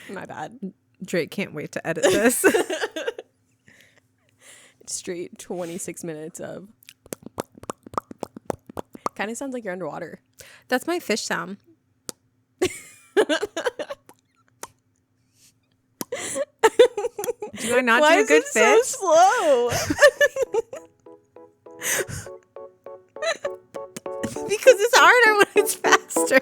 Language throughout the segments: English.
My bad. Drake can't wait to edit this. Straight 26 minutes of. Kind of sounds like you're underwater. That's my fish sound. Do I not do a good fish? So slow? Because it's harder when it's faster.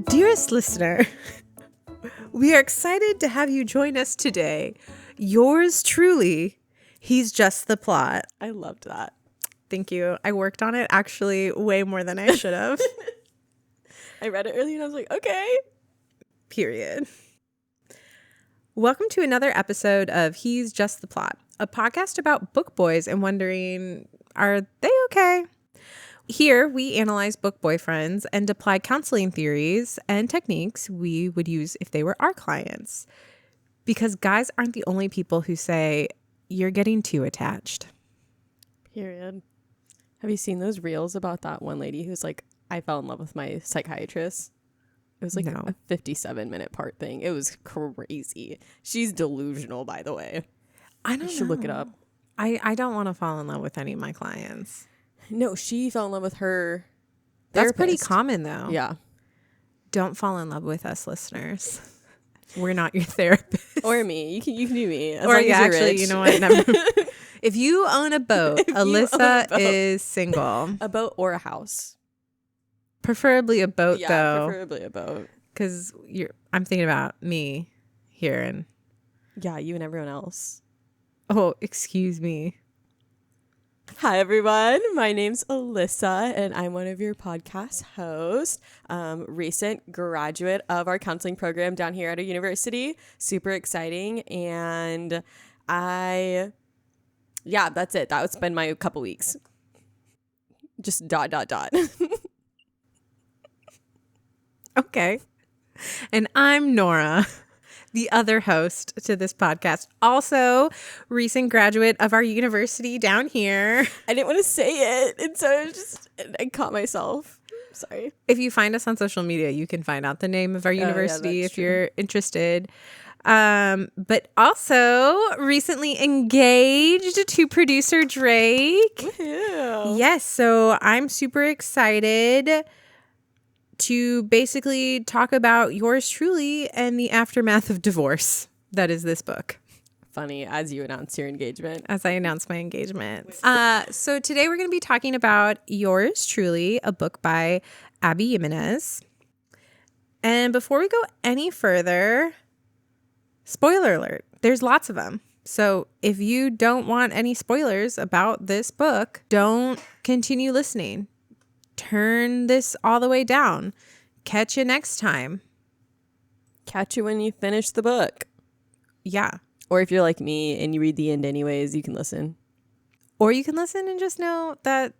Dearest listener, we are excited to have you join us today. Yours truly, he's just the plot. I loved that. Thank you. I worked on it actually way more than I should have. I read it earlier and I was like, okay. Period. Welcome to another episode of He's Just the Plot, a podcast about book boys and wondering, are they okay? Here, we analyze book boyfriends and apply counseling theories and techniques we would use if they were our clients. Because guys aren't the only people who say, you're getting too attached. Period. Have you seen those reels about that one lady who's like, I fell in love with my psychiatrist? It was like a 57-minute part thing. It was crazy. She's delusional, by the way. I don't know. You should look it up. I don't want to fall in love with any of my clients. No, she fell in love with her That's therapist. pretty common, though. Yeah. Don't fall in love with us, listeners. We're not your therapist. Or me. You can do me. As or long yeah, as you're actually, rich. you know what? Never. If you own a boat, Alyssa is single. A boat or a house. Preferably a boat, though. Preferably a boat. Because I'm thinking about me here and. Yeah, you and everyone else. Oh, excuse me. Hi, everyone. My name's Alyssa, and I'm one of your podcast hosts. Recent graduate of our counseling program down here at a university. Super exciting. And that's it. That's been my couple weeks. Just ... Okay. And I'm Nora, the other host to this podcast. Also, recent graduate of our university down here. I didn't want to say it, and so I caught myself. Sorry. If you find us on social media, you can find out the name of our university if you're interested. But also recently engaged to producer Drake. Woohoo. Yes, so I'm super excited to basically talk about yours truly and the aftermath of divorce. That is this book. Funny, as you announce your engagement. As I announce my engagement. So today we're going to be talking about Yours Truly, a book by Abby Jimenez. And before we go any further, spoiler alert, there's lots of them. So if you don't want any spoilers about this book, don't continue listening. Turn this all the way down. Catch you next time. Catch you when you finish the book. Yeah. Or if you're like me and you read the end anyways, you can listen. Or you can listen and just know that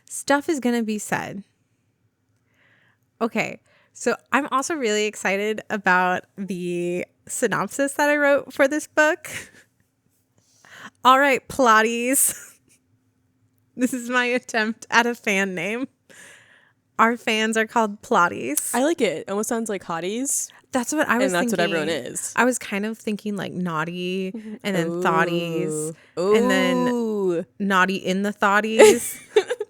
stuff is going to be said. Okay. So I'm also really excited about the synopsis that I wrote for this book. All right, Pilates. This is my attempt at a fan name. Our fans are called Pilates. I like it. Almost sounds like hotties. That's what I was thinking. And that's what everyone is. I was kind of thinking like naughty and then thoughties. Ooh. And then naughty in the thoughties.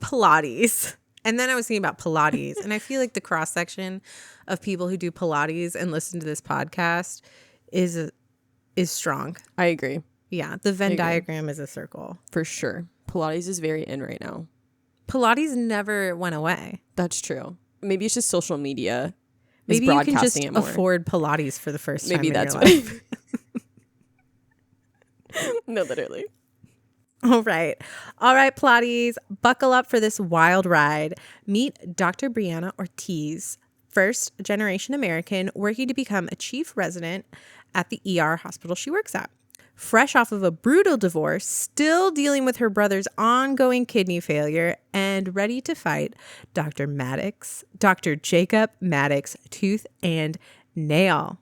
Pilates. And then I was thinking about Pilates. And I feel like the cross section of people who do Pilates and listen to this podcast is strong. I agree. Yeah. The Venn diagram is a circle. For sure. Pilates is very in right now. Pilates never went away. That's true. Maybe it's just social media. Maybe you can just afford Pilates for the first time in your life. No, literally. All right, Pilates, buckle up for this wild ride. Meet Dr. Brianna Ortiz, first-generation American working to become a chief resident at the ER hospital she works at. Fresh off of a brutal divorce, still dealing with her brother's ongoing kidney failure, and ready to fight Dr. Jacob Maddox, tooth and nail.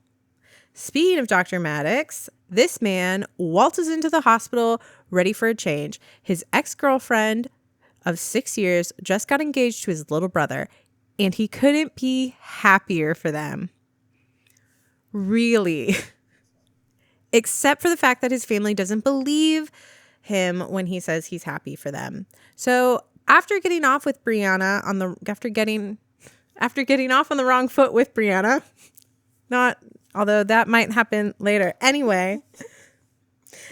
Speaking of Dr. Maddox, this man waltzes into the hospital ready for a change. His ex-girlfriend of 6 years just got engaged to his little brother, and he couldn't be happier for them. Really. Except for the fact that his family doesn't believe him when he says he's happy for them. So after getting off with Brianna after getting off on the wrong foot with Brianna, although that might happen later. Anyway,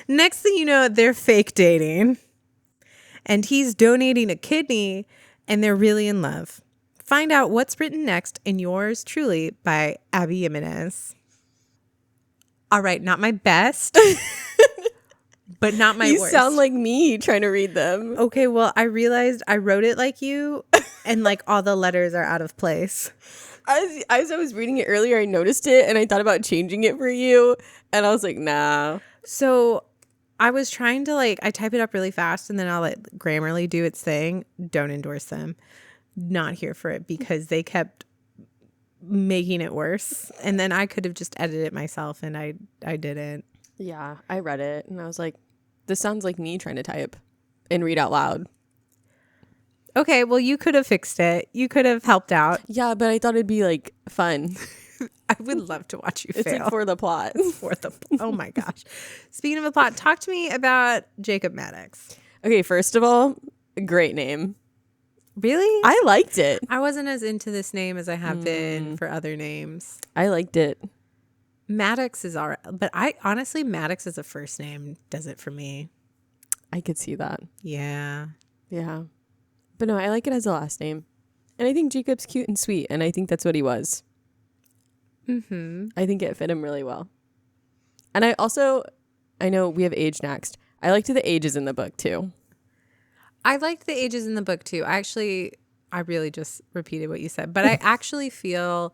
next thing you know, they're fake dating, and he's donating a kidney, and they're really in love. Find out what's written next in Yours Truly by Abby Jimenez. All right, not my best, but not my worst. You sound like me trying to read them. Okay, well, I realized I wrote it like you, and like all the letters are out of place. As I was reading it earlier, I noticed it, and I thought about changing it for you, and I was like, nah. So I was trying to I type it up really fast, and then I'll let Grammarly do its thing. Don't endorse them. Not here for it, because they kept making it worse, and then I could have just edited it myself, and I didn't. Yeah, I read it, and I was like, this sounds like me trying to type and read out loud. Okay, well, you could have fixed it. You could have helped out. Yeah, but I thought it'd be like fun. I would love to watch you fail. It's like for the plot. Oh my gosh. Speaking of a plot, talk to me about Jacob Maddox. Okay, first of all, great name. Really? I liked it. I wasn't as into this name as I have been for other names. I liked it. Maddox is all right. But honestly, Maddox as a first name does it for me. I could see that. Yeah. Yeah. But no, I like it as a last name. And I think Jacob's cute and sweet, and I think that's what he was. Mm-hmm. I think it fit him really well. And I know we have age next. I liked the ages in the book too. I liked the ages in the book too. I really just repeated what you said, but I actually feel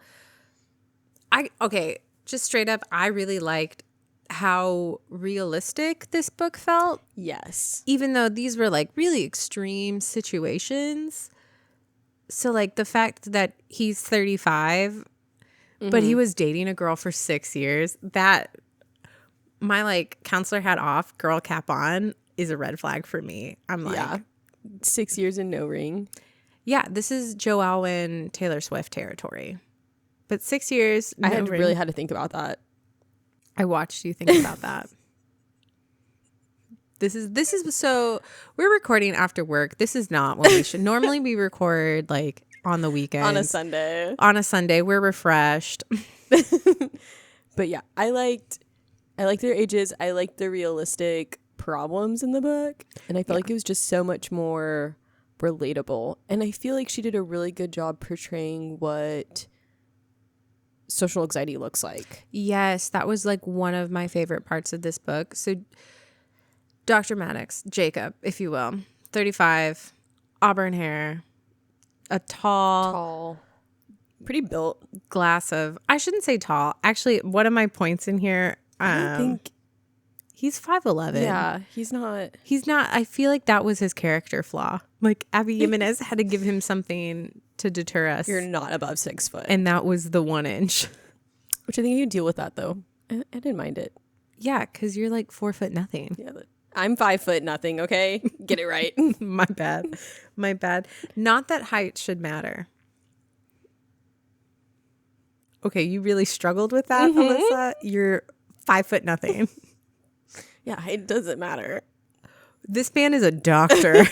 just straight up, I really liked how realistic this book felt. Yes. Even though these were really extreme situations. So the fact that he's 35, but he was dating a girl for 6 years, that my counselor hat off, girl cap on is a red flag for me. I'm yeah. 6 years and no ring. Yeah, this is Joe Alwyn, Taylor Swift territory. But 6 years, no ring. Really had to think about that. I watched you think about that. This is so we're recording after work. This is not when we should. Normally we record on the weekend. On a Sunday. On a Sunday. We're refreshed. But yeah, I liked their ages. I liked the realistic problems in the book. And I felt like it was just so much more relatable. And I feel like she did a really good job portraying what social anxiety looks like. Yes, that was one of my favorite parts of this book. So Dr. Maddox, Jacob, if you will, 35, auburn hair, a tall, pretty built glass of, I shouldn't say tall. Actually, one of my points in here, I think he's 5'11". Yeah, he's not. I feel like that was his character flaw. Abby Jimenez had to give him something to deter us. You're not above 6 foot. And that was the 1 inch. Which I think you deal with that though. I didn't mind it. Yeah, because you're 4 foot nothing. Yeah, I'm 5 foot nothing, okay? Get it right. My bad. Not that height should matter. Okay, you really struggled with that, Alyssa? You're 5 foot nothing. Yeah, it doesn't matter. This man is a doctor.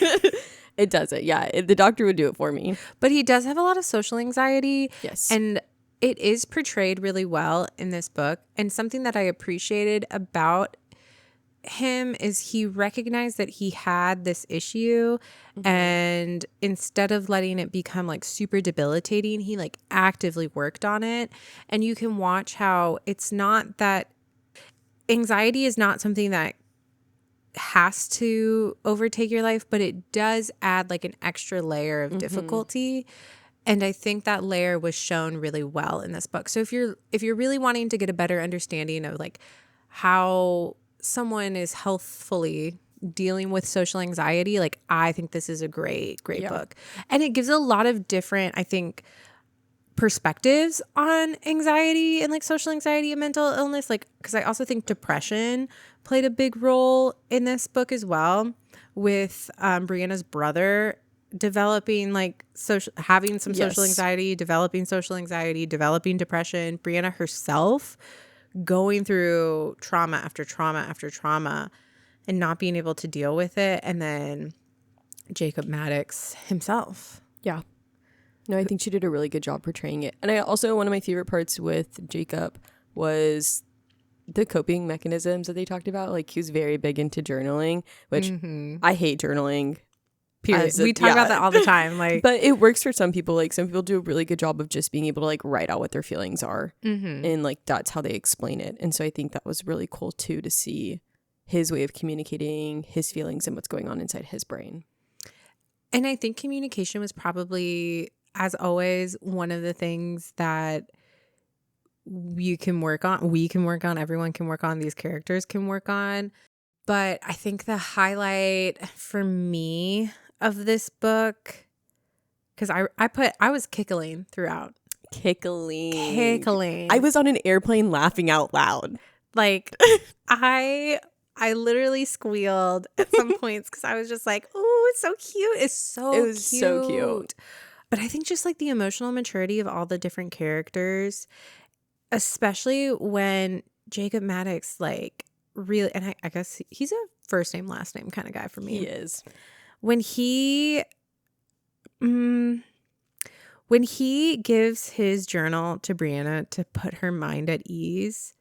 It doesn't. Yeah, the doctor would do it for me. But he does have a lot of social anxiety. Yes. And it is portrayed really well in this book. And something that I appreciated about him is he recognized that he had this issue, and instead of letting it become super debilitating, he actively worked on it. And you can watch how it's not that anxiety is not something that has to overtake your life, but it does add an extra layer of difficulty. And I think that layer was shown really well in this book. So if you're really wanting to get a better understanding of how someone is healthfully dealing with social anxiety, I think this is a great book. And it gives a lot of different, I think, perspectives on anxiety and like social anxiety and mental illness. Like, because I also think depression played a big role in this book as well, with Brianna's brother developing like having some social anxiety, developing depression. Brianna herself going through trauma after trauma after trauma and not being able to deal with it. And then Jacob Maddox himself. Yeah. No, I think she did a really good job portraying it. And I also, one of my favorite parts with Jacob was the coping mechanisms that they talked about. Like, he was very big into journaling, which I hate journaling. Period. We talk about that all the time. Like, but it works for some people. Like, some people do a really good job of just being able to like write out what their feelings are. And like, that's how they explain it. And so I think that was really cool too, to see his way of communicating his feelings and what's going on inside his brain. And I think communication was probably, as always, one of the things that we can work on, everyone can work on, these characters can work on. But I think the highlight for me of this book, because I was kickling throughout. Kickling. I was on an airplane laughing out loud. Like, I literally squealed at some points because I was just like, oh, it's so cute. It was so cute. But I think just like the emotional maturity of all the different characters, especially when Jacob Maddox, like, really, and I guess he's a first name, last name kind of guy for me. He is. When he gives his journal to Brianna to put her mind at ease,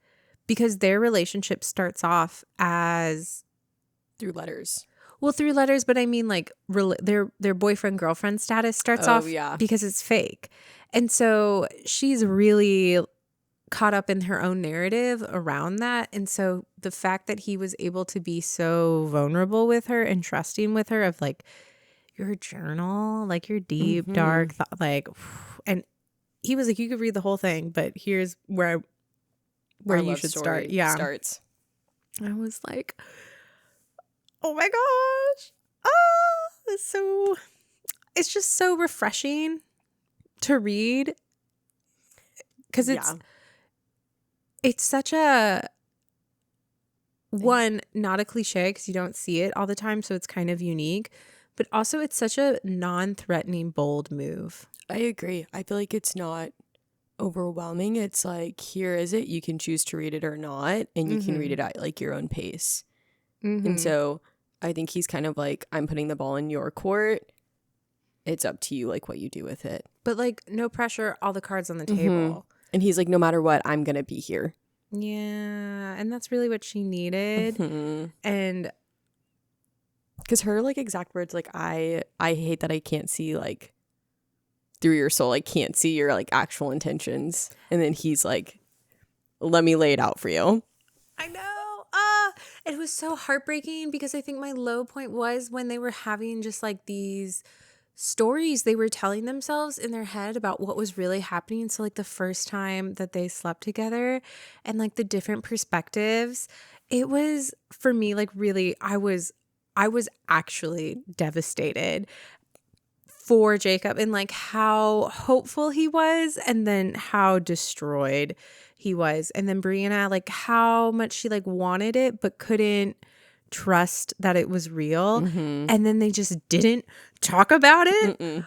because their relationship starts off as through letters. Well, through letters, but I mean like their boyfriend-girlfriend status starts off because it's fake. And so she's really caught up in her own narrative around that. And so the fact that he was able to be so vulnerable with her and trusting with her of like, your journal, like your deep, dark, like, and he was like, you could read the whole thing, but here's where you should start. Yeah. Starts. I was like, oh my gosh. Oh, it's just so refreshing to read. Because it's such a, one, not a cliche because you don't see it all the time. So it's kind of unique. But also it's such a non-threatening, bold move. I agree. I feel like it's not overwhelming. It's like, here is it. You can choose to read it or not. And you can read it at like your own pace. And so I think he's kind of like, I'm putting the ball in your court. It's up to you, like, what you do with it. But like, no pressure, all the cards on the table. And he's like, no matter what, I'm going to be here. Yeah. And that's really what she needed. And because her like exact words, like, I hate that I can't see like through your soul. I can't see your like actual intentions. And then he's like, let me lay it out for you. I know. It was so heartbreaking because I think my low point was when they were having just like these stories they were telling themselves in their head about what was really happening. So like the first time that they slept together and like the different perspectives, it was for me like really, I was actually devastated for Jacob and like how hopeful he was and then how destroyed he was. And then Brianna, like how much she like wanted it but couldn't trust that it was real. And then they just didn't talk about it.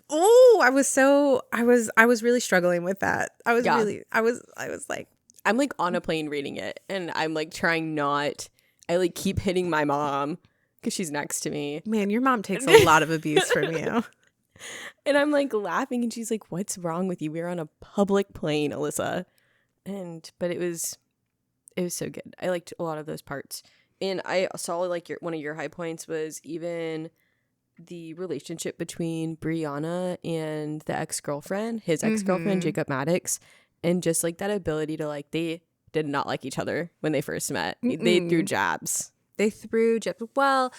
Oh, I was really struggling with that. I was like, I'm like on a plane reading it and I'm like trying not, I like keep hitting my mom because she's next to me. Man, your mom takes a lot of abuse from you. And I'm like laughing and she's like, what's wrong with you? We're on a public plane, Alyssa. But it was so good. I liked a lot of those parts. And I saw like one of your high points was even the relationship between Brianna and the ex-girlfriend, his ex-girlfriend, Jacob Maddox, and just like that ability to like, they did not like each other when they first met. They threw jabs. Well,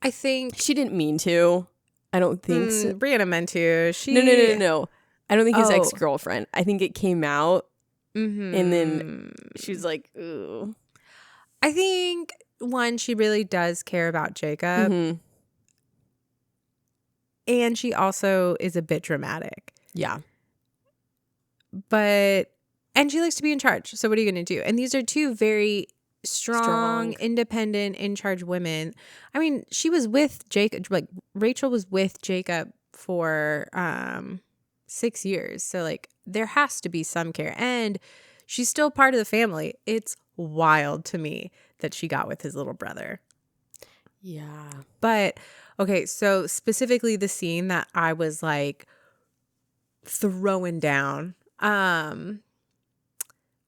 I think she didn't mean to. I don't think so. Brianna meant to. No. I don't think his ex-girlfriend. I think it came out and then she was like, ooh. I think one, she really does care about Jacob. And she also is a bit dramatic. Yeah. And she likes to be in charge. So what are you going to do? And these are two very strong, independent, in charge women. I mean, she was with Jacob, like Rachel was with Jacob for 6 years. So like there has to be some care. And she's still part of the family. It's wild to me that she got with his little brother. Yeah. But okay, so specifically the scene that I was like throwing down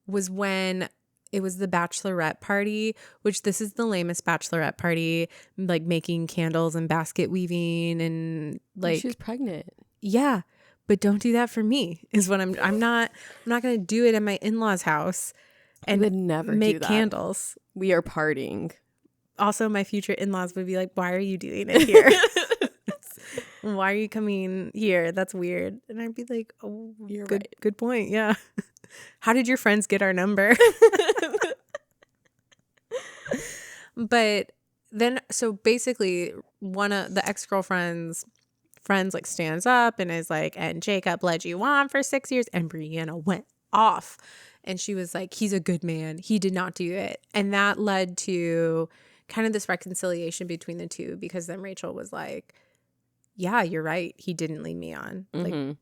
was when it was the bachelorette party, which this is the lamest bachelorette party, like making candles and basket weaving and like she was pregnant. Yeah, but don't do that for me. Is what I'm not going to do it in my in-laws' house and would never make do that. candles. We are partying. Also, my future in-laws would be like, "Why are you doing it here? Why are you coming here? That's weird." And I'd be like, "Oh, you're good, right. Good point. Yeah. How did your friends get our number?" But then, so basically, one of the ex-girlfriend's friends like stands up and is like, "And Jacob led you on for 6 years," and Brianna went off, and she was like, "He's a good man. He did not do it," and that led to kind of this reconciliation between the two, because then Rachel was like, "Yeah, you're right. He didn't lead me on. Mm-hmm. Like,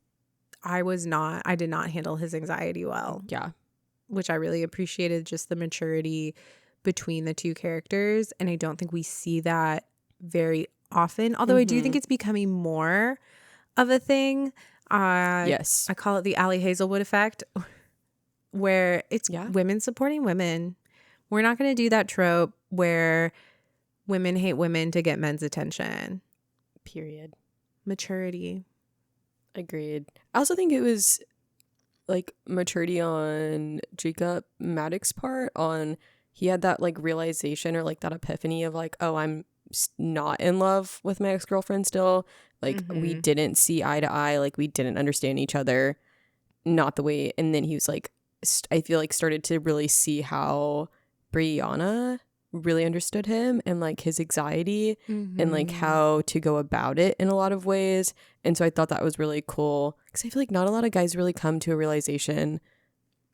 I did not handle his anxiety well." Yeah. Which I really appreciated, just the maturity between the two characters. And I don't think we see that very often, although I do think it's becoming more of a thing. Yes. I call it the Allie Hazelwood effect, where it's women supporting women. We're not going to do that trope where women hate women to get men's attention. Period. Maturity. Agreed. I also think it was like maturity on Jacob Maddox's part. On he had that like realization or like that epiphany of like, oh, I'm not in love with my ex-girlfriend still. Like we didn't see eye to eye. Like we didn't understand each other. Not the way. And then he was like, I feel like started to really see how Brianna really understood him and like his anxiety and like how to go about it in a lot of ways. And so I thought that was really cool, because I feel like not a lot of guys really come to a realization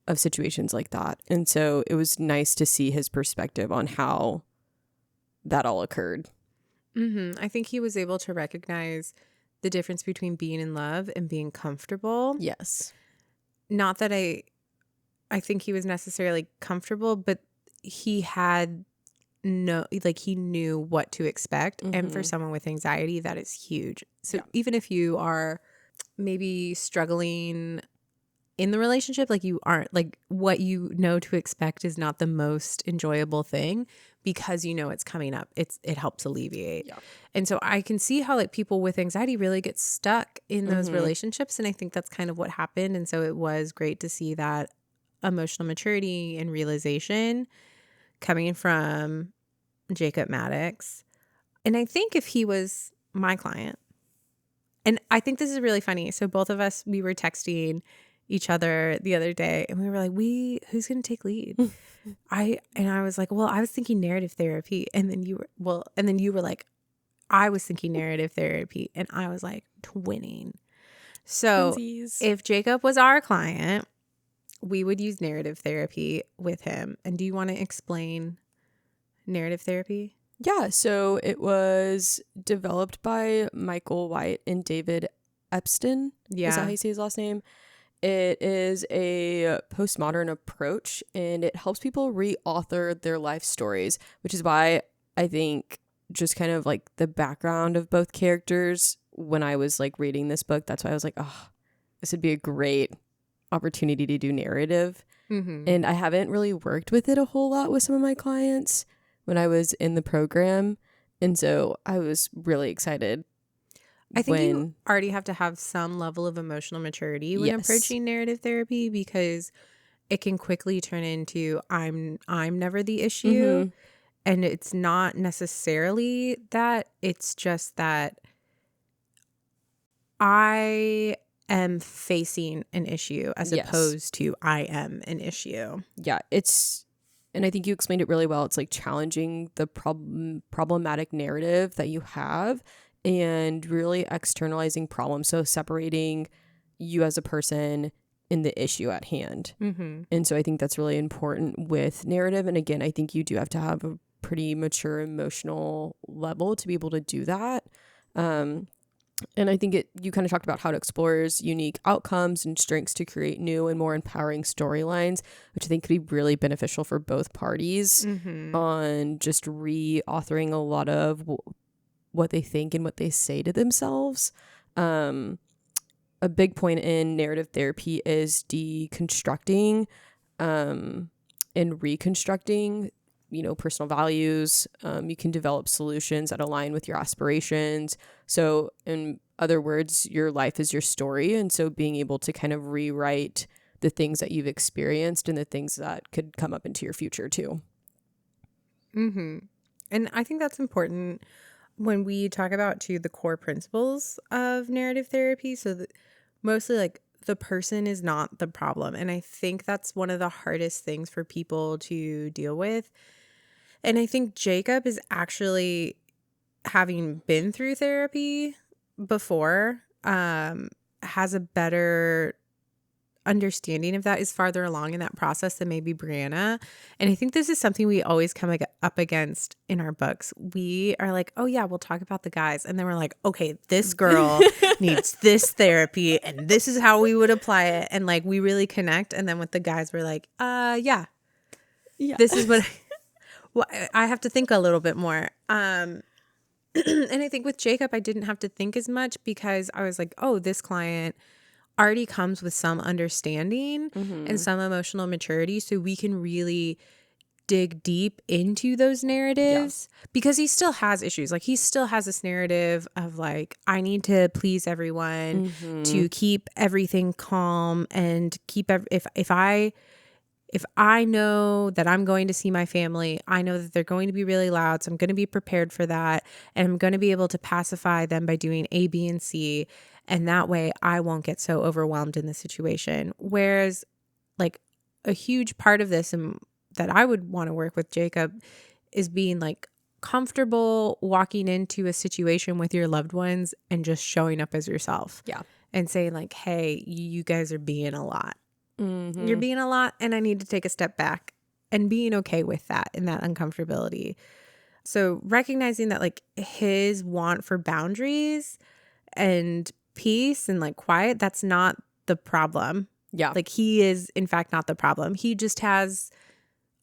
of situations like that. And so it was nice to see his perspective on how that all occurred. I think he was able to recognize the difference between being in love and being comfortable. Yes. Not that I think he was necessarily comfortable, but he had he knew what to expect. And for someone with anxiety, that is huge. So even if you are maybe struggling in the relationship, like you aren't, like what you know to expect is not the most enjoyable thing, because you know it's coming up. It helps alleviate. Yeah. And so I can see how like people with anxiety really get stuck in those relationships. And I think that's kind of what happened. And so it was great to see that emotional maturity and realization coming from Jacob Maddox. And I think if he was my client, and I think this is really funny. So both of us, we were texting each other the other day and we were like, who's going to take lead? I was like, well, I was thinking narrative therapy. And then you were like, I was thinking narrative therapy. And I was like, twinning. So Twinsies. If Jacob was our client, we would use narrative therapy with him. And do you want to explain narrative therapy? Yeah, so it was developed by Michael White and David Epstein. Yeah. Is that how you say his last name? It is a postmodern approach, and it helps people re-author their life stories, which is why I think just kind of like the background of both characters, when I was like reading this book, that's why I was like, oh, this would be a great opportunity to do narrative. And I haven't really worked with it a whole lot with some of my clients when I was in the program. And so I was really excited. I think you already have to have some level of emotional maturity when approaching narrative therapy, because it can quickly turn into I'm never the issue. And it's not necessarily that. It's just that I am facing an issue as opposed to I am an issue. Yeah, and I think you explained it really well. It's like challenging the problematic narrative that you have and really externalizing problems. So separating you as a person in the issue at hand. Mm-hmm. And so I think that's really important with narrative. And again, I think you do have to have a pretty mature emotional level to be able to do that. And I think you kind of talked about how it explores unique outcomes and strengths to create new and more empowering storylines, which I think could be really beneficial for both parties on just re-authoring a lot of what they think and what they say to themselves. A big point in narrative therapy is deconstructing and reconstructing, personal values. You can develop solutions that align with your aspirations. So in other words, your life is your story. And so being able to kind of rewrite the things that you've experienced and the things that could come up into your future too. Mm-hmm. And I think that's important when we talk about too the core principles of narrative therapy. So that mostly like the person is not the problem. And I think that's one of the hardest things for people to deal with. And I think Jacob is actually, having been through therapy before, has a better understanding of that, is farther along in that process than maybe Brianna. And I think this is something we always come up against in our books. We are like, oh yeah, we'll talk about the guys. And then we're like, okay, this girl needs this therapy and this is how we would apply it. And like, we really connect. And then with the guys, we're like, yeah. This is what I have to think a little bit more. And I think with Jacob, I didn't have to think as much because I was like, oh, this client already comes with some understanding and some emotional maturity. So we can really dig deep into those narratives because he still has issues. Like he still has this narrative of like, I need to please everyone to keep everything calm and keep if I know that I'm going to see my family, I know that they're going to be really loud. So I'm going to be prepared for that. And I'm going to be able to pacify them by doing A, B, and C. And that way I won't get so overwhelmed in the situation. Whereas like a huge part of this and that I would want to work with Jacob is being like comfortable walking into a situation with your loved ones and just showing up as yourself. Yeah. And saying like, hey, you guys are being a lot. Mm-hmm. You're being a lot and I need to take a step back, and being okay with that and that uncomfortability. So recognizing that like his want for boundaries and peace and like quiet, that's not the problem. Yeah. Like he is in fact not the problem. He just has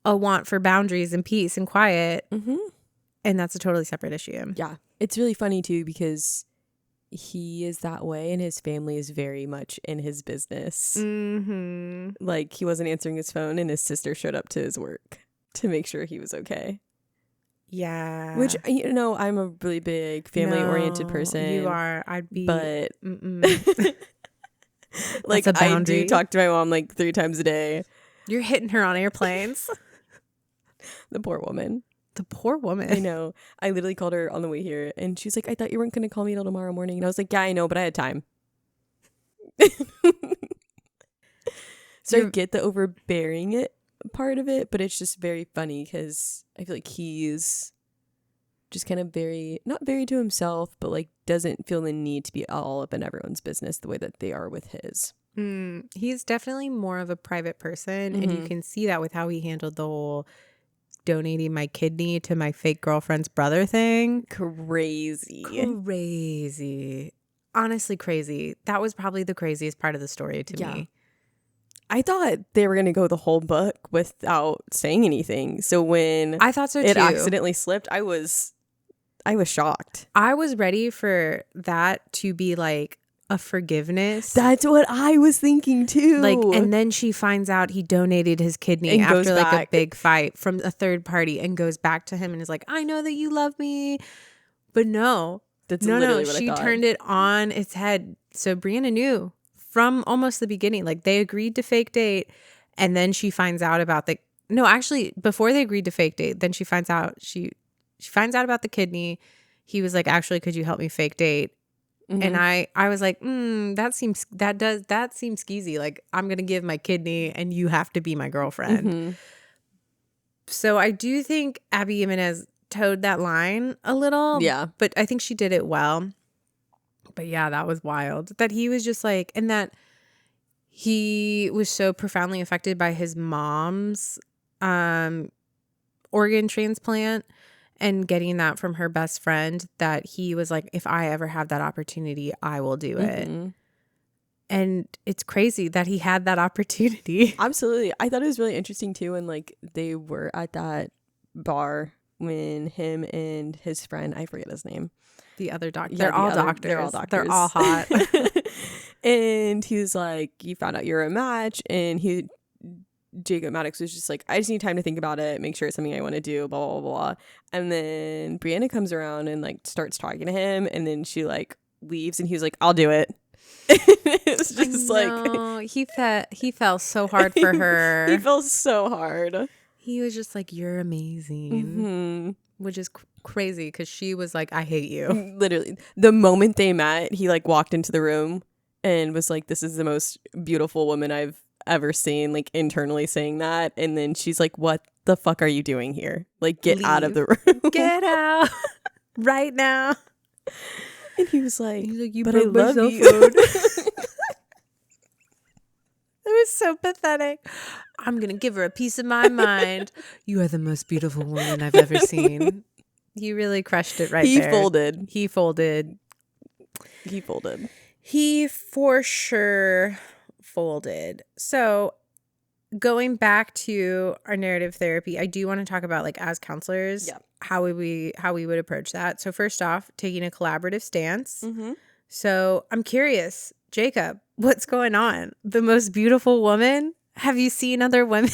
a want for boundaries and peace and quiet. And that's a totally separate issue. Yeah. It's really funny too because he is that way and his family is very much in his business. Like he wasn't answering his phone and his sister showed up to his work to make sure he was okay. Yeah. Which, I'm a really big family oriented person. You are. I'd be. But like I do talk to my mom like 3 times a day. You're hitting her on airplanes. The poor woman. The poor woman. I know. I literally called her on the way here and she's like, I thought you weren't going to call me till tomorrow morning. And I was like, yeah, I know, but I had time. So I get the overbearing part of it, but it's just very funny because I feel like he's just kind of not very to himself, but like doesn't feel the need to be all up in everyone's business the way that they are with his. He's definitely more of a private person. And you can see that with how he handled the whole donating my kidney to my fake girlfriend's brother thing. Crazy. Honestly, crazy. That was probably the craziest part of the story to me. I thought they were going to go the whole book without saying anything. So when I thought so it too. accidentally slipped, I was shocked. I was ready for that to be like a forgiveness. That's what I was thinking too. Like, and then she finds out he donated his kidney and after like a big fight from a third party and goes back to him and is like, I know that you love me. But no, what she turned it on its head. So Brianna knew from almost the beginning, like they agreed to fake date. And then she finds out about before they agreed to fake date, then she finds out about the kidney. He was like, actually, could you help me fake date? And I was like, that seems skeezy. Like, I'm going to give my kidney and you have to be my girlfriend. So I do think Abby Jimenez towed that line a little. Yeah. But I think she did it well. But yeah, that was wild. That he was just like, and that he was so profoundly affected by his mom's organ transplant and getting that from her best friend that he was like, if I ever have that opportunity, I will do it. Mm-hmm. And it's crazy that he had that opportunity. Absolutely. I thought it was really interesting too. And like they were at that bar when him and his friend, I forget his name. The other doctor. Yeah, They're all doctors. They're all doctors. They're all hot. And he was like, you found out you're a match. And Jacob Maddox was just like, I just need time to think about it, make sure it's something I want to do, blah, blah, blah, blah. And then Brianna comes around and like starts talking to him. And then she like leaves and he was like, I'll do it. It's just like he fell so hard for her. He fell so hard. He was just like, you're amazing. Mm-hmm. Which is crazy because she was like, I hate you. Literally. The moment they met, he like walked into the room and was like, this is the most beautiful woman I've ever seen, like internally saying that. And then she's like, what the fuck are you doing here? Like, get Leave. out of the room. Get out right now. And he was like, you but I broke my love cell you. phone. It was so pathetic. I'm going to give her a piece of my mind. You are the most beautiful woman I've ever seen. He really crushed it right there. He folded. He for sure folded. So going back to our narrative therapy, I do want to talk about like as counselors, how we would approach that. So first off, taking a collaborative stance. Mm-hmm. So I'm curious, Jacob, what's going on? The most beautiful woman? Have you seen other women?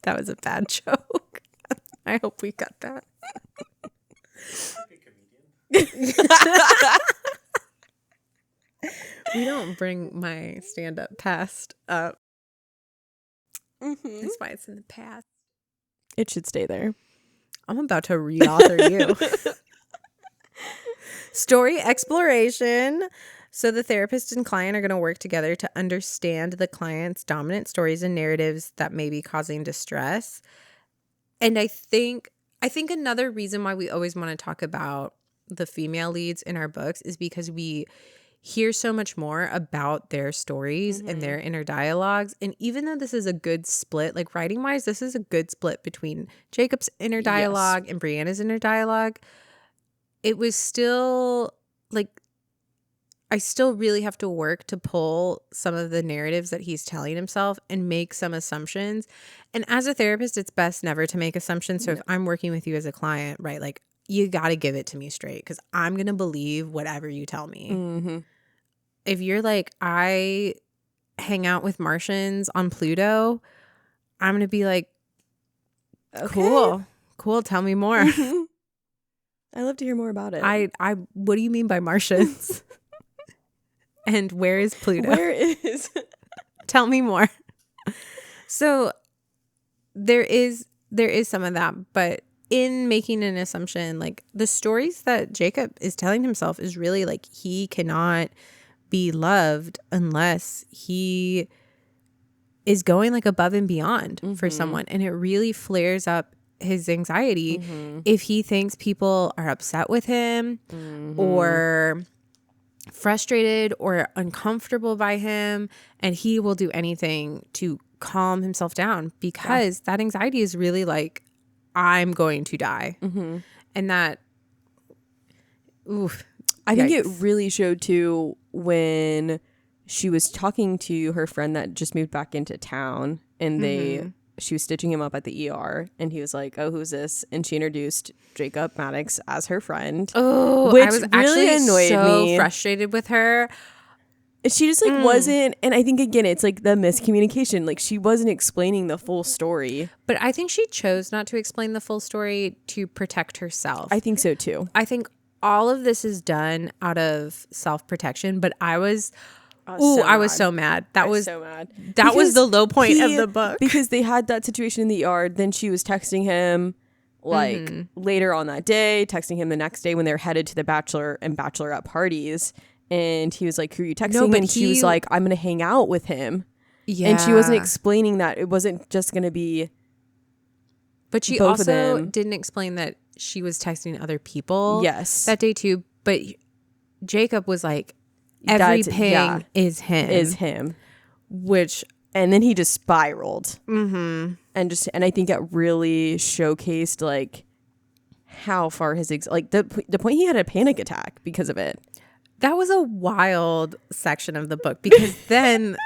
That was a bad joke. I hope we got that. We don't bring my stand-up past up. Mm-hmm. That's why it's in the past. It should stay there. I'm about to re-author you. Story exploration. So the therapist and client are going to work together to understand the client's dominant stories and narratives that may be causing distress. And I think another reason why we always want to talk about the female leads in our books is because we hear so much more about their stories and their inner dialogues. And even though this is a good split, like writing wise, this is a good split between Jacob's inner dialogue and Brianna's inner dialogue. It was still like, I still really have to work to pull some of the narratives that he's telling himself and make some assumptions. And as a therapist, it's best never to make assumptions. So if I'm working with you as a client, right, like you got to give it to me straight because I'm going to believe whatever you tell me. Mm-hmm. If you're like, I hang out with Martians on Pluto, I'm going to be like, Okay. Cool. Tell me more. Mm-hmm. I love to hear more about it. What do you mean by Martians? And where is Pluto? Where is? Tell me more. So there is some of that, but in making an assumption, like the stories that Jacob is telling himself is really like he cannot be loved unless he is going like above and beyond for someone. And it really flares up his anxiety if he thinks people are upset with him or frustrated or uncomfortable by him, and he will do anything to calm himself down because that anxiety is really like, I'm going to die. And that, I think it really showed too when she was talking to her friend that just moved back into town, and she was stitching him up at the ER, and he was like, oh, who's this? And she introduced Jacob Maddox as her friend. Oh, which I was really actually annoyed me. Frustrated with her. She just like wasn't, and I think again it's like the miscommunication. Like she wasn't explaining the full story. But I think she chose not to explain the full story to protect herself. I think so too. I think all of this is done out of self-protection, but I was so mad. That was so mad. That was the low point of the book. Because they had that situation in the yard. Then she was texting him like later on that day, texting him the next day when they're headed to the bachelor and bachelorette parties. And he was like, who are you texting? And she was like, I'm going to hang out with him. Yeah. And she wasn't explaining that. It wasn't just going to be But she both also of them. didn't explain that she was texting other people Yes. that day too. But Jacob was like, every ping is him. And then he just spiraled. And I think it really showcased like how far his the point he had a panic attack because of it. That was a wild section of the book, because then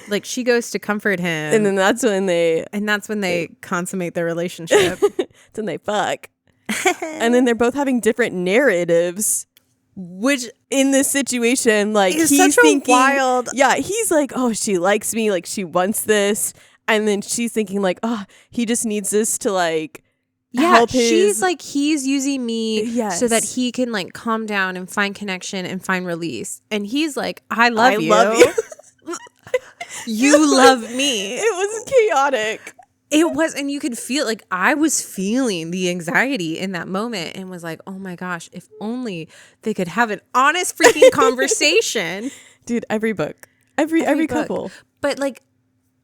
like she goes to comfort him, and then that's when they consummate their relationship. That's when they fuck. And then they're both having different narratives, which in this situation, like, he's he's such thinking, a wild. Yeah, he's like, oh, she likes me, like she wants this, and then she's thinking like, oh, he just needs this to like. Yeah, she's like, he's using me yes. so that he can like calm down and find connection and find release. And he's like, I love you. You love me. It was chaotic. It was, and you could feel like I was feeling the anxiety in that moment and was like, oh my gosh, if only they could have an honest freaking conversation. Dude, every book, every couple. But like,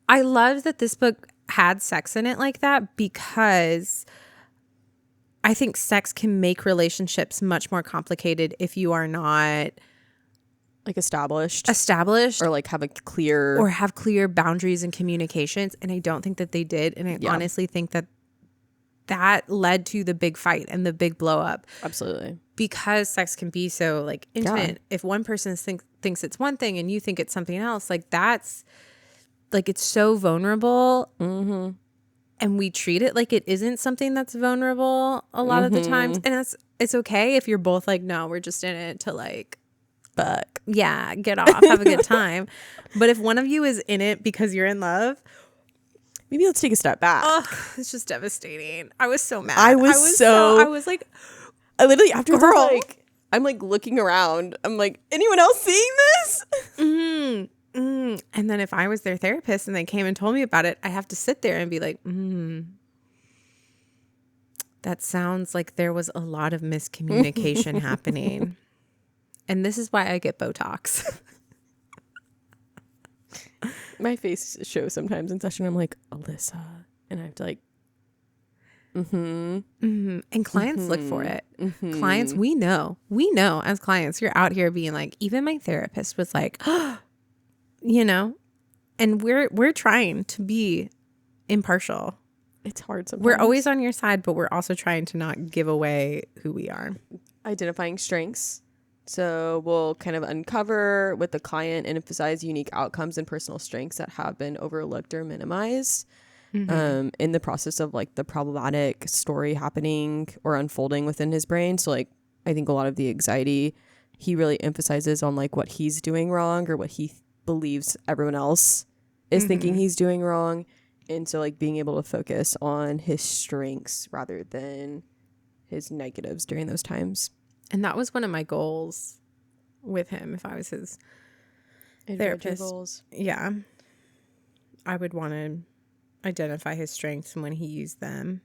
I love that this book had sex in it like that, because I think sex can make relationships much more complicated if you are not like established or like have clear boundaries and communications. And I don't think that they did. And I honestly think that led to the big fight and the big blow up. Absolutely. Because sex can be so like intimate. Yeah. If one person thinks it's one thing and you think it's something else, like that's like, it's so vulnerable. Mm-hmm. And we treat it like it isn't something that's vulnerable a lot of the times. And it's okay if you're both like, no, we're just in it to like, fuck. Yeah, get off, have a good time. But if one of you is in it because you're in love, maybe let's take a step back. It's just devastating. I was so mad. I was like, I literally after girl. I'm like looking around. I'm like, anyone else seeing this? And then if I was their therapist and they came and told me about it, I have to sit there and be like, that sounds like there was a lot of miscommunication happening. And this is why I get Botox. My face shows sometimes in session. I'm like, Alyssa. And I have to like, And clients look for it. Clients, we know as clients, you're out here being like, even my therapist was like, you know, and we're trying to be impartial. It's hard sometimes. We're always on your side, but we're also trying to not give away who we are. Identifying strengths. So we'll kind of uncover with the client and emphasize unique outcomes and personal strengths that have been overlooked or minimized in the process of like the problematic story happening or unfolding within his brain. So like, I think a lot of the anxiety, he really emphasizes on like what he's doing wrong or what he believes everyone else is thinking he's doing wrong. And so like being able to focus on his strengths rather than his negatives during those times. And that was one of my goals with him. If I was his therapist, yeah, I would want to identify his strengths and when he used them.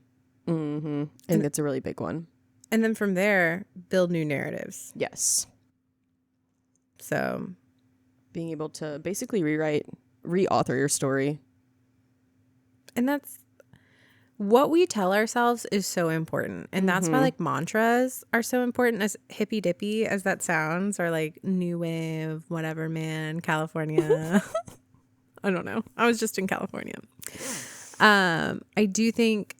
I think that's a really big one. And then from there, build new narratives. Yes. So being able to basically re-author your story. And that's what we tell ourselves is so important. And that's why like mantras are so important, as hippy dippy as that sounds, or like new wave, whatever, man, California. I don't know. I was just in California. I do think,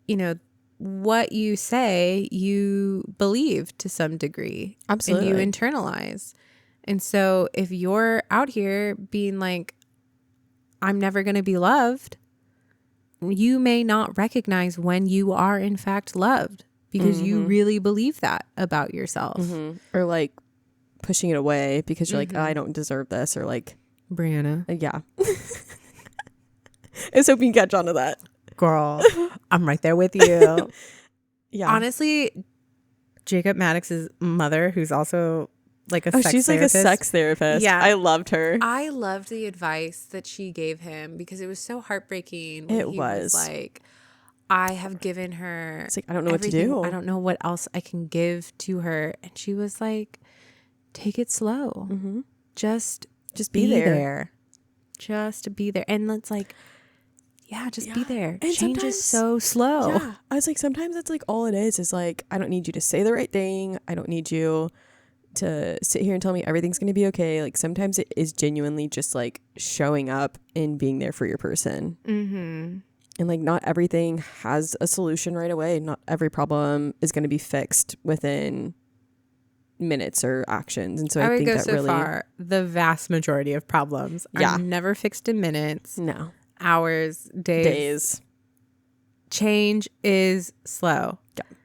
you know, what you say, you believe to some degree. Absolutely. And you internalize. And so if you're out here being like, I'm never going to be loved, you may not recognize when you are in fact loved because you really believe that about yourself. Or like pushing it away because you're like, oh, I don't deserve this, or like Brianna. Yeah. I was hoping you catch on to that. Girl, I'm right there with you. Yeah. Honestly, Jacob Maddox's mother, who's also like a sex she's therapist. Like a sex therapist. Yeah. I loved her. I loved the advice that she gave him because it was so heartbreaking. When he was like, I have given her. It's like, I don't know what to do. I don't know what else I can give to her. And she was like, take it slow. Just be there. Just be there. And it's like, yeah, just be there. And change is so slow. Yeah. I was like, sometimes that's like all it is like, I don't need you to say the right thing. I don't need you to sit here and tell me everything's going to be okay. Like sometimes it is genuinely just like showing up and being there for your person. Mm-hmm. And like not everything has a solution right away. Not every problem is going to be fixed within minutes or actions. And so I would think go that so really far. The vast majority of problems are never fixed in minutes, no hours, days. Change is slow. Yeah.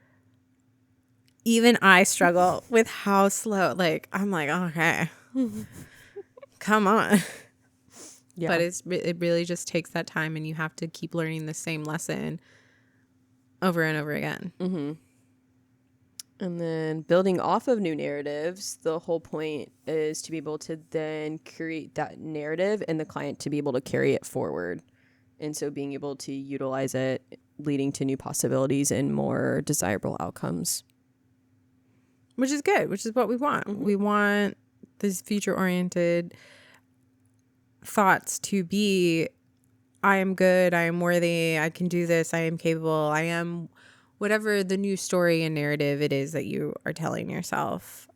Even I struggle with how slow. Like I'm like, okay, come on. Yeah. But it really just takes that time, and you have to keep learning the same lesson over and over again. Mm-hmm. And then building off of new narratives, the whole point is to be able to then create that narrative and the client to be able to carry it forward. And so being able to utilize it, leading to new possibilities and more desirable outcomes. Which is good, which is what we want. Mm-hmm. We want these future-oriented thoughts to be, I am good, I am worthy, I can do this, I am capable, I am whatever the new story and narrative it is that you are telling yourself.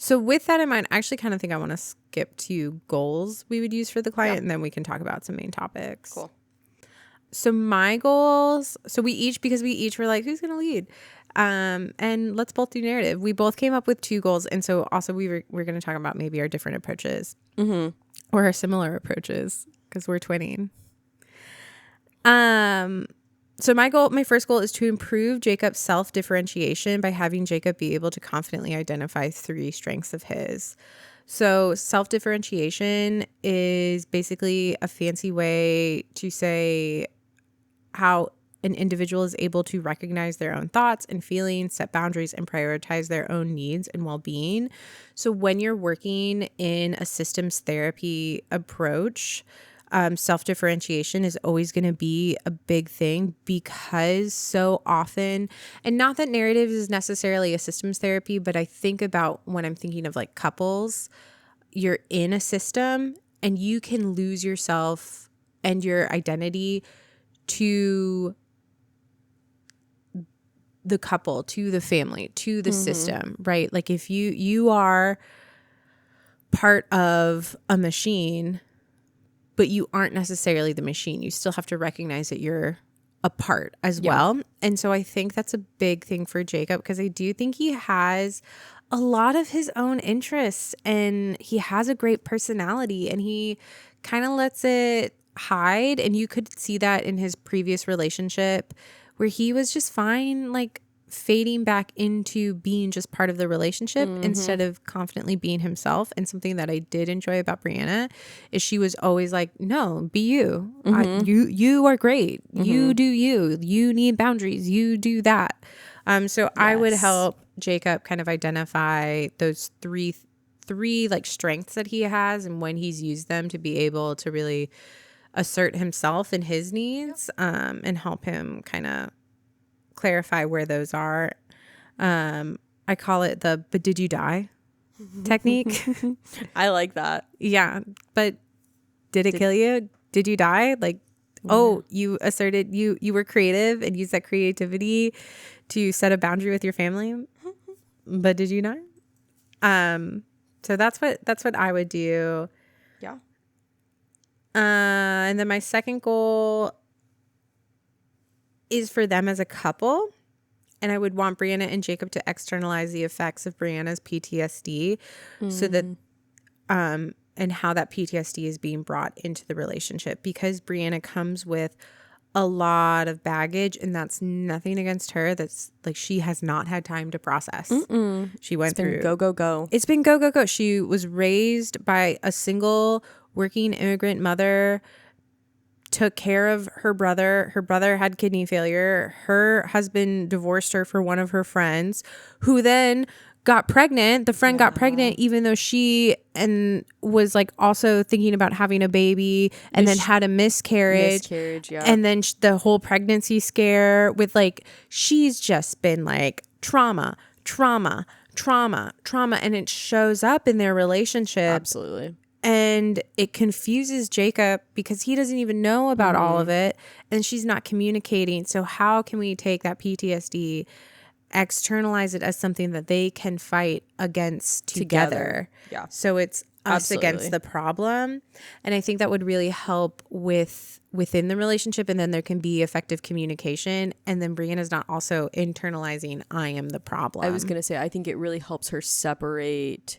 So with that in mind, I actually kind of think I want to skip to goals we would use for the client, and then we can talk about some main topics. Cool. So my goals, because we each were like, who's going to lead? And let's both do narrative. We both came up with 2 goals. And so also we're going to talk about maybe our different approaches or our similar approaches because we're twinning. So my first goal is to improve Jacob's self-differentiation by having Jacob be able to confidently identify 3 strengths of his. So self-differentiation is basically a fancy way to say how an individual is able to recognize their own thoughts and feelings, set boundaries, and prioritize their own needs and well-being. So when you're working in a systems therapy approach, self-differentiation is always going to be a big thing because so often, and not that narratives is necessarily a systems therapy, but I think about when I'm thinking of like couples, you're in a system and you can lose yourself and your identity to the couple, to the family, to the system, right? Like if you are part of a machine, but you aren't necessarily the machine, you still have to recognize that you're a part as well. And so I think that's a big thing for Jacob because I do think he has a lot of his own interests and he has a great personality and he kind of lets it hide. And you could see that in his previous relationship where he was just fine, like fading back into being just part of the relationship instead of confidently being himself. And something that I did enjoy about Brianna is she was always like, no, be you. You are great. You do you. You need boundaries. You do that. So I would help Jacob kind of identify those three like strengths that he has and when he's used them to be able to really assert himself and his needs and help him kind of clarify where those are. I call it the "but did you die" technique. I like that. Yeah, but did it kill you? Did you die? Like, oh, you asserted you were creative and used that creativity to set a boundary with your family, but did you not? So that's what I would do. Yeah. And then my second goal is for them as a couple. And I would want Brianna and Jacob to externalize the effects of Brianna's PTSD so that, and how that PTSD is being brought into the relationship because Brianna comes with a lot of baggage and that's nothing against her. That's like, she has not had time to process. She went through go. It's been go. She was raised by a single working immigrant mother, took care of her brother. Her brother had kidney failure. Her husband divorced her for one of her friends who then got pregnant. The friend got pregnant even though she and was like also thinking about having a baby and then had a miscarriage. And then the whole pregnancy scare with like, she's just been like trauma. And it shows up in their relationship. Absolutely. And it confuses Jacob because he doesn't even know about all of it and she's not communicating. So how can we take that PTSD externalize it as something that they can fight against together. Yeah. So it's us against the problem. And I think that would really help within the relationship, and then there can be effective communication. And then Brianna's not also internalizing, I am the problem. I was going to say, I think it really helps her separate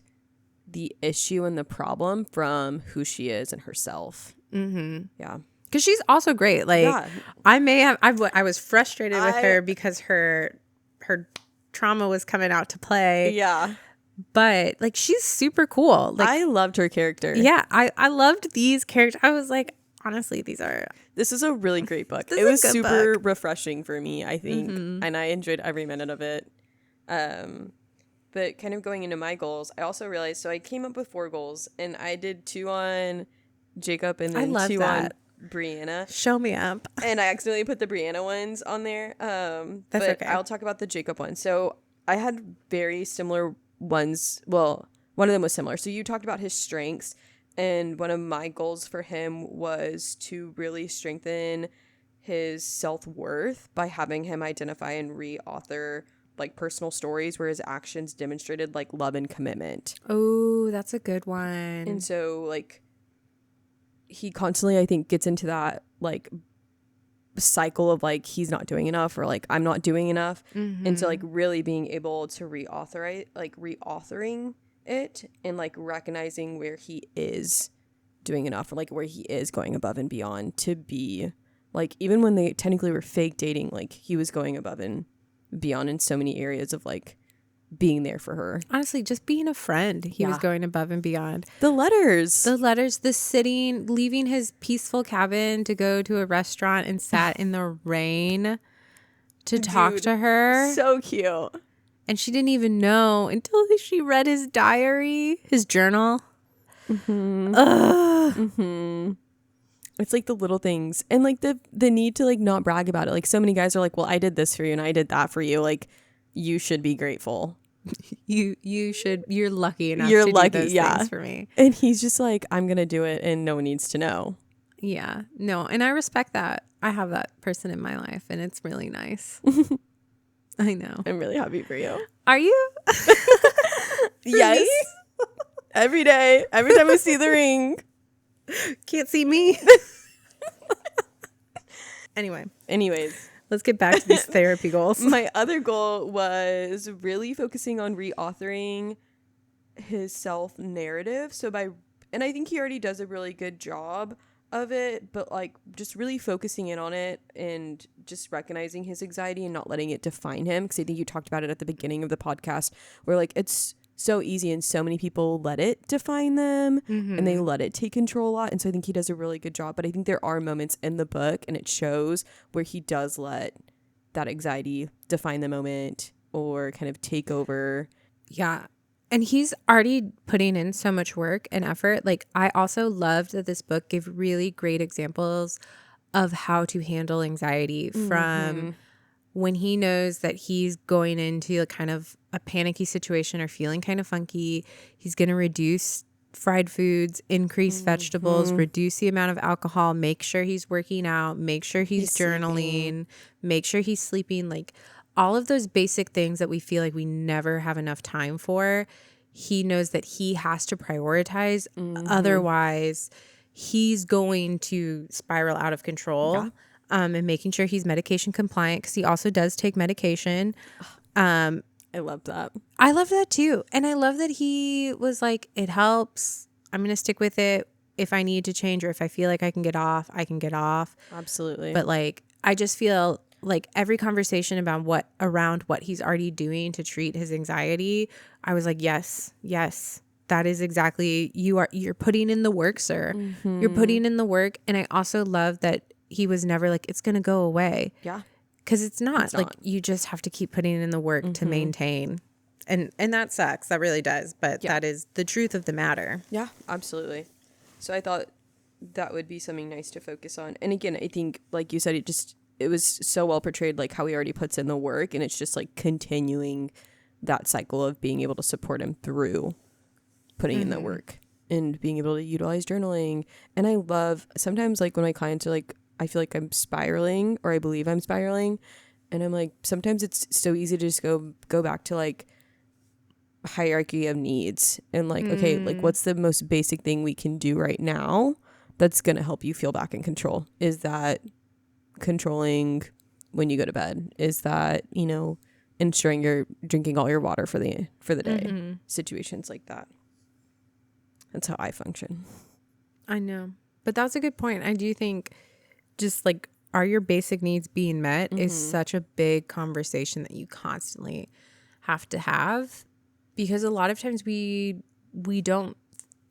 the issue and the problem from who she is and herself. Mm-hmm. Yeah. Because she's also great. Like, I was frustrated with her because her trauma was coming out to play. Yeah. But like, she's super cool. Like, I loved her character. Yeah. I loved these characters. I was like, honestly, this is a really great book. It was super refreshing for me, I think. Mm-hmm. And I enjoyed every minute of it. But kind of going into my goals, I also realized, so I came up with 4 goals, and I did 2 on Jacob and then 2 on Brianna. Show me up. And I accidentally put the Brianna ones on there. That's okay. I'll talk about the Jacob one. So I had very similar ones. Well, one of them was similar. So you talked about his strengths, and one of my goals for him was to really strengthen his self-worth by having him identify and re-author like personal stories where his actions demonstrated like love and commitment. Oh, that's a good one. And so like he constantly, I think, gets into that like cycle of like he's not doing enough, or like I'm not doing enough. Mm-hmm. And so like really being able to reauthoring it and like recognizing where he is doing enough, or like where he is going above and beyond to be like, even when they technically were fake dating, like he was going above and beyond in so many areas of like being there for her. Honestly, just being a friend. He was going above and beyond. The letters, the sitting, leaving his peaceful cabin to go to a restaurant and sat in the rain to talk to her. So cute. And she didn't even know until she read his diary, his journal. Mm-hmm. Ugh. Mm-hmm. It's like the little things, and like the need to like not brag about it. Like so many guys are like, well, I did this for you and I did that for you. Like you should be grateful. You're lucky enough to do those things for me. And he's just like, I'm going to do it and no one needs to know. Yeah, no. And I respect that. I have that person in my life and it's really nice. I know. I'm really happy for you. Are you? Yes. Every day. Every time I see the ring. Can't see me. Anyways, let's get back to these therapy goals. My other goal was really focusing on reauthoring his self narrative. And I think he already does a really good job of it, but like just really focusing in on it and just recognizing his anxiety and not letting it define him. Because I think you talked about it at the beginning of the podcast, where like it's so easy and so many people let it define them, mm-hmm. and they let it take control a lot. And so I think he does a really good job. But I think there are moments in the book, and it shows, where he does let that anxiety define the moment or kind of take over. Yeah. And he's already putting in so much work and effort. Like, I also loved that this book gave really great examples of how to handle anxiety, mm-hmm. from when he knows that he's going into a kind of a panicky situation or feeling kind of funky. He's going to reduce fried foods, increase mm-hmm. vegetables, reduce the amount of alcohol, make sure he's working out, make sure he's journaling, make sure he's sleeping. Like, all of those basic things that we feel like we never have enough time for, he knows that he has to prioritize. Mm-hmm. Otherwise, he's going to spiral out of control. Yeah. And making sure he's medication compliant, because he also does take medication. I love that. I love that too. And I love that he was like, it helps. I'm going to stick with it. If I need to change, or if I feel like I can get off, I can get off. Absolutely. But like, I just feel like every conversation around what he's already doing to treat his anxiety, I was like, yes, that is exactly, you're putting in the work, sir. Mm-hmm. You're putting in the work. And I also love that he was never like, it's going to go away. Yeah. Because it's not. Like, you just have to keep putting in the work mm-hmm. to maintain. And that sucks. That really does. But that is the truth of the matter. Yeah, absolutely. So I thought that would be something nice to focus on. And again, I think, like you said, it was so well portrayed, like how he already puts in the work. And it's just like continuing that cycle of being able to support him through putting mm-hmm. in the work and being able to utilize journaling. And I love sometimes, like, when my clients are like, I feel like I'm spiraling, or I believe I'm spiraling, And I'm like, sometimes it's so easy to just go back to like hierarchy of needs and like, okay, like what's the most basic thing we can do right now that's going to help you feel back in control? Is that controlling when you go to bed? Is that, you know, ensuring you're drinking all your water for the day? Situations like that. That's how I function. I know. But that's a good point. I do think just like, are your basic needs being met is such a big conversation that you constantly have to have, because a lot of times we don't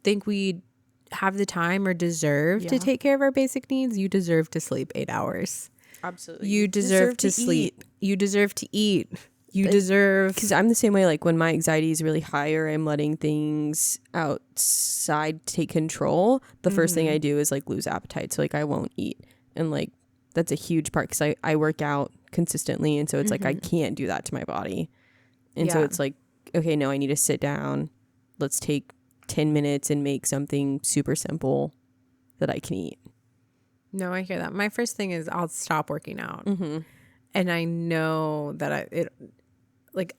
think we have the time or deserve to take care of our basic needs. You deserve to sleep 8 hours. Absolutely. You deserve to sleep. You deserve to eat. You deserve. Because I'm the same way. Like when my anxiety is really high or I'm letting things outside take control, the first thing I do is like lose appetite. So like I won't eat. And like that's a huge part because I work out consistently. And so it's like I can't do that to my body. And so it's like, okay, no, I need to sit down. Let's take 10 minutes and make something super simple that I can eat. No, I hear that. My first thing is I'll stop working out. And I know that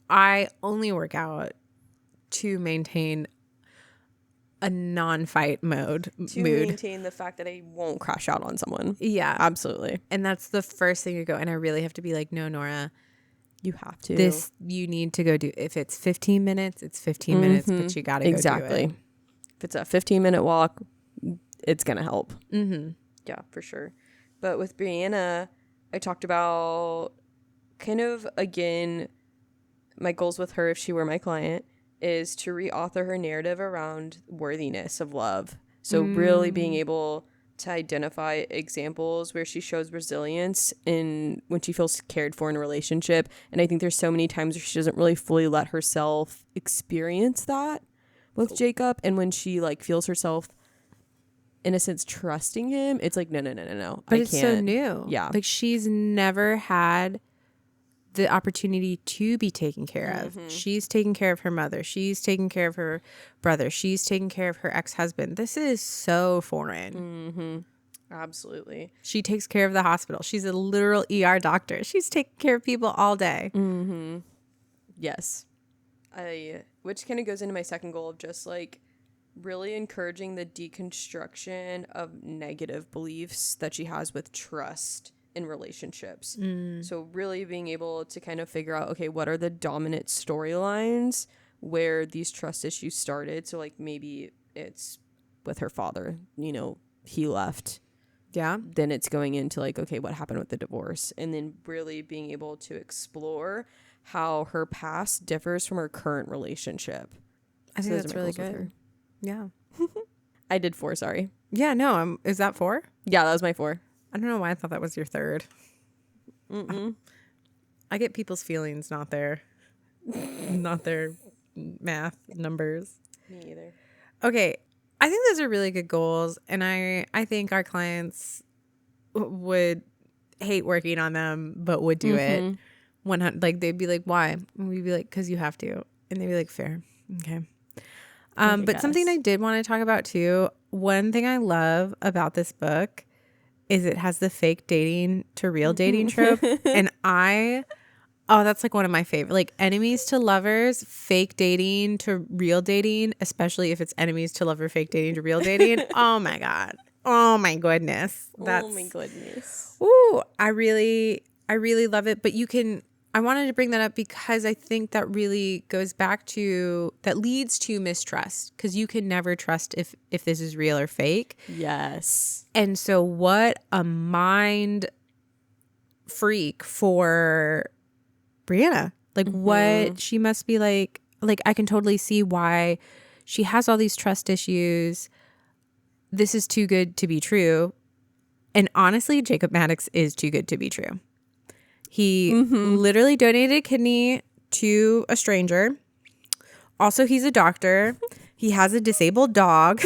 I only work out to maintain a non-fight mood. Maintain the fact that I won't crash out on someone. Yeah. Absolutely. And that's the first thing to go. And I really have to be like, no, Nora, you have to. This you need to go do. If it's 15 minutes, it's 15 minutes, but you got to go do it. If it's a 15-minute walk, it's going to help. Yeah, for sure. But with Brianna, I talked about kind of, again, my goals with her, if she were my client, is to reauthor her narrative around worthiness of love. So really being able to identify examples where she shows resilience in when she feels cared for in a relationship. And I think there's so many times where she doesn't really fully let herself experience that with Jacob. And when she like feels herself, in a sense, trusting him, it's like, no. But it's so new. Yeah. Like she's never had the opportunity to be taken care of. She's taking care of her mother. She's taking care of her brother. She's taking care of her ex-husband. This is so foreign. Absolutely. She takes care of the hospital. She's a literal ER doctor. She's taking care of people all day. Yes. Which kind of goes into my second goal of just like really encouraging the deconstruction of negative beliefs that she has with trust in relationships. So really being able to kind of figure out, okay, what are the dominant storylines where these trust issues started? So like maybe it's with her father, you know, he left. Yeah. Then it's going into like, okay, what happened with the divorce? And then really being able to explore how her past differs from her current relationship. I think that's really good. Yeah. I did 4, sorry. Yeah, no, is that 4? Yeah, that was my 4. I don't know why I thought that was your 3rd. I get people's feelings, not their math numbers. Me either. Okay, I think those are really good goals, and I think our clients would hate working on them, but would do it. Like they'd be like, "Why?" And we'd be like, "'Cause you have to," and they'd be like, "Fair, okay." But something I did want to talk about too. One thing I love about this book is it has the fake dating to real dating trope. And that's like one of my favorite, like enemies to lovers, fake dating to real dating, especially if it's enemies to lover, fake dating to real dating. Oh my God. Oh my goodness. Oh my goodness. Ooh, I really love it. But I wanted to bring that up because I think that really goes back to, that leads to mistrust, because you can never trust if this is real or fake. Yes. And so what a mind freak for Brianna. Like what she must be like I can totally see why she has all these trust issues. This is too good to be true. And honestly, Jacob Maddox is too good to be true. He literally donated a kidney to a stranger. Also, he's a doctor. He has a disabled dog.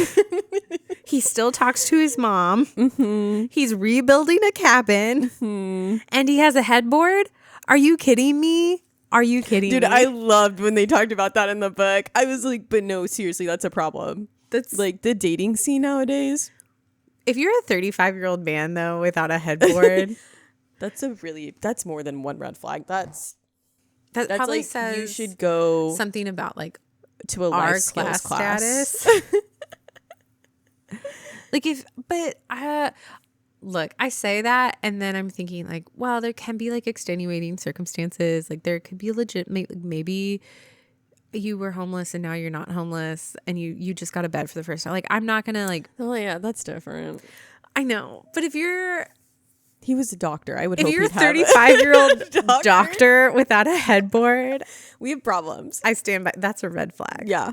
He still talks to his mom. He's rebuilding a cabin. And he has a headboard. Are you kidding me? Are you kidding me? Dude, I loved when they talked about that in the book. I was like, but no, seriously, that's a problem. That's like the dating scene nowadays. If you're a 35-year-old man, though, without a headboard... That's more than one red flag. That's probably like says you should go something about like to a our life skills class. status. Like look, I say that and then I'm thinking like, well, there can be like extenuating circumstances. Like there could be legit, maybe you were homeless and now you're not homeless and you just got a bed for the first time. Like I'm not gonna like. Oh yeah, that's different. I know, but if he was a doctor, I would. If hope you're a he'd have 35-year-old doctor without a headboard, we have problems. I stand by. That's a red flag. Yeah.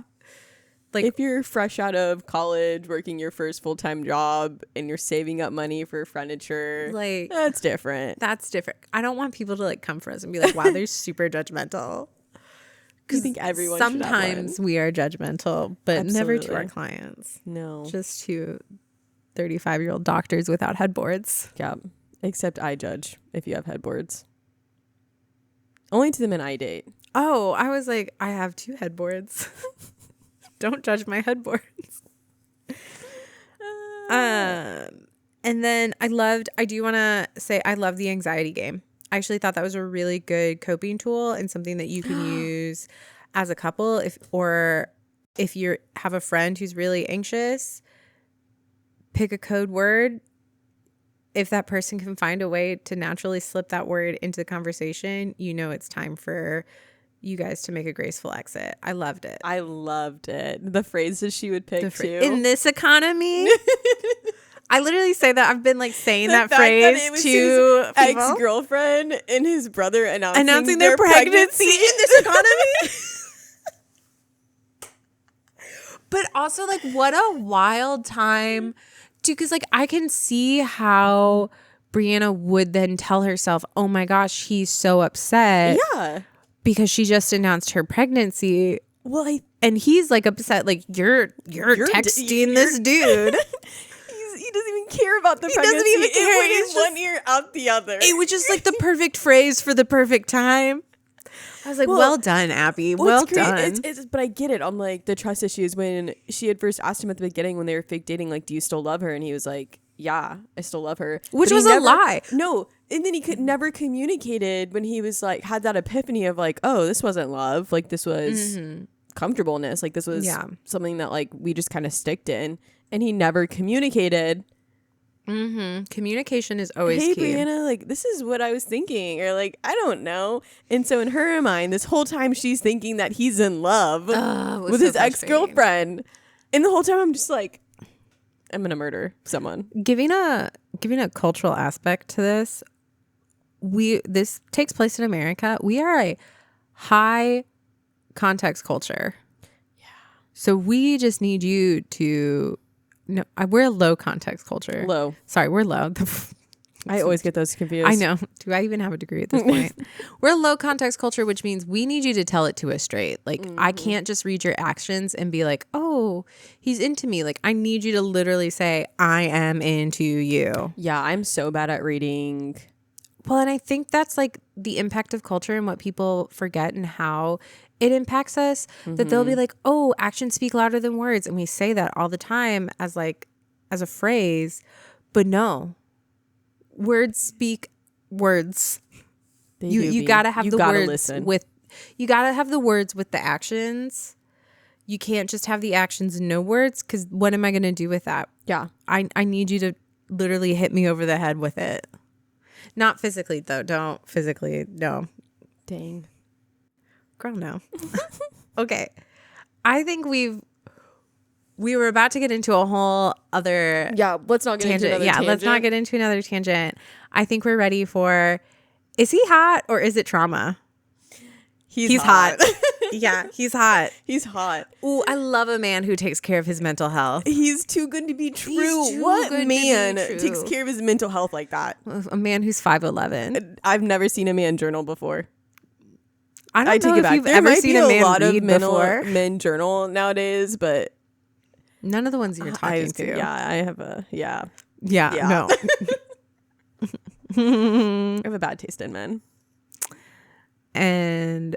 Like if you're fresh out of college, working your first full-time job, and you're saving up money for furniture, like that's different. That's different. I don't want people to like come for us and be like, "Wow, they're super judgmental." Because think everyone sometimes we are judgmental, but Absolutely. never to our clients. No, just to 35-year-old doctors without headboards. Yeah, except I judge if you have headboards. Only to the men I date. Oh, I was like, I have 2 headboards. Don't judge my headboards. And then I do want to say I love the anxiety game. I actually thought that was a really good coping tool and something that you can use as a couple if you have a friend who's really anxious, pick a code word. If that person can find a way to naturally slip that word into the conversation, it's time for you guys to make a graceful exit. I loved it. The phrases she would pick too. In this economy. I literally say that. I've been like saying that phrase to his ex-girlfriend and his brother announcing their pregnancy in this economy. But also like what a wild time too, because like I can see how Brianna would then tell herself, oh my gosh, he's so upset. Yeah. Because she just announced her pregnancy. Well, and he's like upset, like you're texting this dude. He doesn't even care about the pregnancy. Doesn't even care. It went in one ear out the other. It was just like the perfect phrase for the perfect time. I was like, well done, Abby. Well done. But I get it on like the trust issues when she had first asked him at the beginning when they were fake dating, like, do you still love her? And he was like, yeah, I still love her. Which was a lie. No. And then he could never communicated when he was like, had that epiphany of like, oh, this wasn't love. Like this was comfortableness. Like this was something that like we just kind of sticked in. And he never communicated. Communication is always key. Hey, Brianna, like this is what I was thinking. Or like, I don't know. And so in her mind, this whole time she's thinking that he's in love with his ex-girlfriend. And the whole time I'm just like, I'm gonna murder someone. Giving a cultural aspect to this, this takes place in America. We are a high context culture. Yeah. So we just need you to we're a low context culture. Low. Sorry, we're low. I always get those confused. I know. Do I even have a degree at this point? We're a low context culture, which means we need you to tell it to us straight. Like, I can't just read your actions and be like, oh, he's into me. Like, I need you to literally say, I am into you. Yeah, I'm so bad at reading. Well, and I think that's like the impact of culture and what people forget and how it impacts us. That they'll be like, oh, actions speak louder than words. And we say that all the time as a phrase. But no. Words speak words. You gotta have the words listen. You gotta have the words with the actions. You can't just have the actions and no words, because what am I gonna do with that? Yeah. I need you to literally hit me over the head with it. Not physically though. Don't physically, no. Dang. Girl, no. Okay. I think we were about to get into a whole other let's not get tangent. into another tangent. Let's not get into another tangent. I think we're ready for, is he hot or is it trauma? He's hot. Yeah, he's hot. He's hot. Ooh, I love a man who takes care of his mental health. He's too good to be true. What man takes care of his mental health like that? A man who's 5'11". I've never seen a man journal before. I don't know if you've ever seen a man read before. Men journal nowadays, but none of the ones you're talking to. Yeah, I have a Yeah. No. I have a bad taste in men. And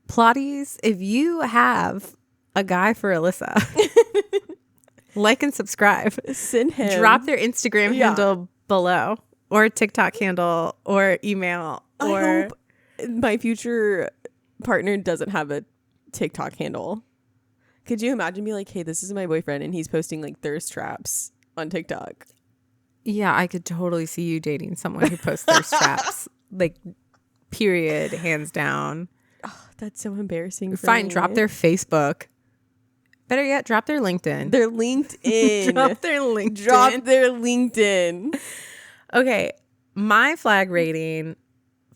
Plotties, if you have a guy for Alyssa, like and subscribe. Send him. Drop their Instagram handle below. or TikTok handle or email or I hope my future partner doesn't have a TikTok handle. Could you imagine me like, hey, this is my boyfriend and he's posting like thirst traps on TikTok? Yeah, I could totally see you dating someone who posts thirst traps. Like, period, hands down. Oh, that's so embarrassing. Fine, drop their Facebook. Better yet, drop their LinkedIn. Their LinkedIn. Drop their LinkedIn. Drop their LinkedIn. Okay, my flag rating,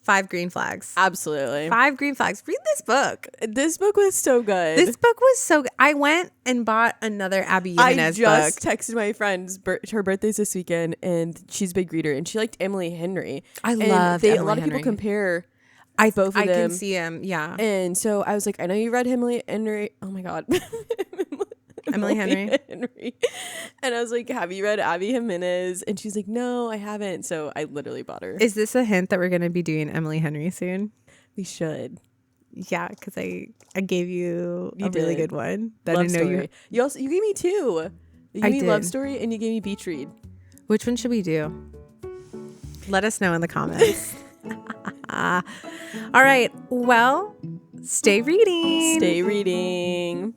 5 green flags. Absolutely. 5 green flags. Read this book. This book was so good. This book was so good. I went and bought another Abby Jimenez book. I just texted my friend's her birthday's this weekend, and she's a big reader, and she liked Emily Henry. I love Emily A lot of Henry. people compare both of I them. can see him, yeah. And so I was like, I know you read Emily Henry. Oh my God. Emily Henry. And I was like, have you read Abby Jimenez? And she's like, no, I haven't. So I literally bought her. Is this a hint that we're going to be doing Emily Henry soon? We should. Yeah, because I gave you a really good one. That Love I know Story. You gave me 2. You gave me did. Love Story and you gave me Beach Read. Which one should we do? Let us know in the comments. All right. Well, stay reading. Stay reading.